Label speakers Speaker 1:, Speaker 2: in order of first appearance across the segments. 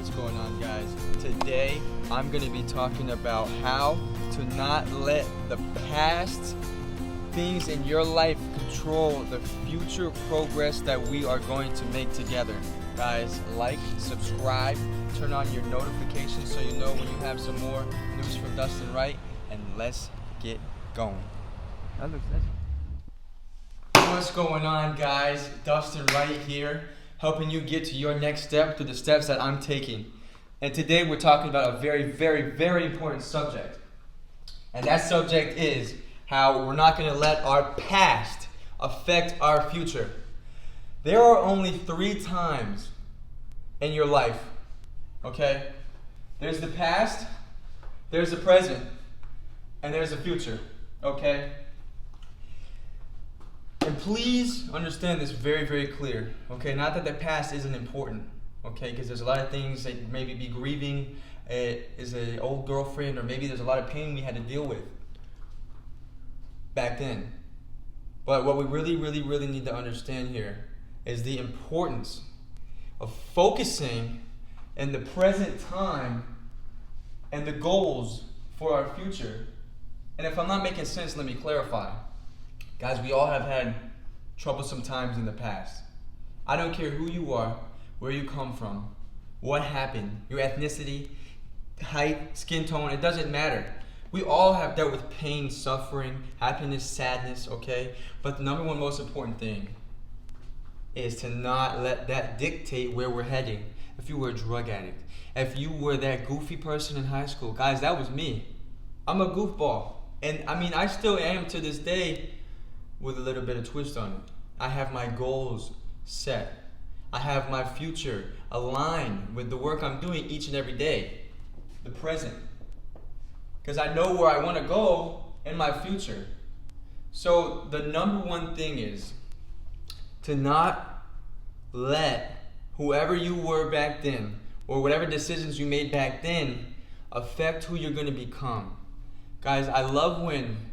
Speaker 1: What's going on, guys? Today I'm going to be talking about how to not let the past things in your life control the future progress that we are going to make together. Guys, like, subscribe, turn on your notifications so you know when you have some more news from Dustin Wright, and let's get going. What's going on, guys? Dustin Wright here, helping you get to your next step through the steps that I'm taking. And today we're talking about a very, very, very important subject. And that subject is how we're not going to let our past affect our future. There are only 3 times in your life, okay? There's the past, there's the present, and there's the future, okay? And please understand this very, very clear, okay? Not that the past isn't important, okay? Because there's a lot of things that maybe be grieving, is an old girlfriend, or maybe there's a lot of pain we had to deal with back then. But what we really, really, really need to understand here is the importance of focusing in the present time and the goals for our future. And if I'm not making sense, let me clarify. Guys, we all have had troublesome times in the past. I don't care who you are, where you come from, what happened, your ethnicity, height, skin tone, it doesn't matter. We all have dealt with pain, suffering, happiness, sadness, okay? But the number one most important thing is to not let that dictate where we're heading. If you were a drug addict, if you were that goofy person in high school, guys, that was me. I'm a goofball. And I mean, I still am to this day, with a little bit of twist on it. I have my goals set. I have my future aligned with the work I'm doing each and every day, the present. Because I know where I want to go in my future. So the number one thing is to not let whoever you were back then, or whatever decisions you made back then, affect who you're going to become. Guys, I love when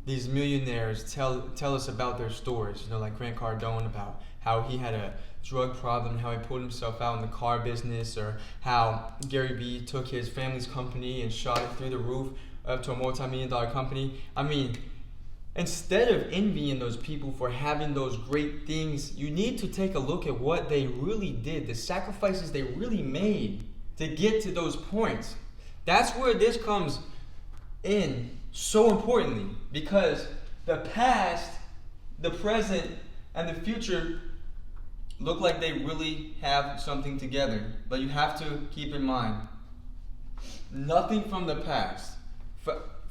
Speaker 1: these millionaires tell us about their stories, you know, like Grant Cardone, about how he had a drug problem, how he pulled himself out in the car business, or how Gary Vee took his family's company and shot it through the roof up to a multi-million-dollar company. I mean, instead of envying those people for having those great things, you need to take a look at what they really did, the sacrifices they really made to get to those points. That's where this comes in so importantly, because the past, the present, and the future look like they really have something together. But you have to keep in mind, nothing from the past,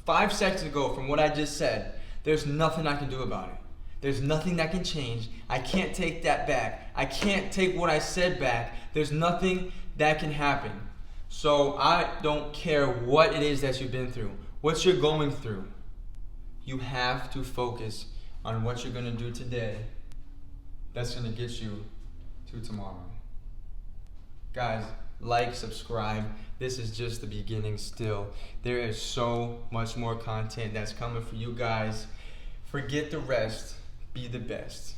Speaker 1: 5 seconds ago from what I just said, there's nothing I can do about it. There's nothing that can change. I can't take that back. I can't take what I said back. There's nothing that can happen. So I don't care what it is that you've been through, what you're going through. You have to focus on what you're going to do today that's going to get you to tomorrow. Guys, like, subscribe. This is just the beginning still. There is so much more content that's coming for you guys. Forget the rest. Be the best.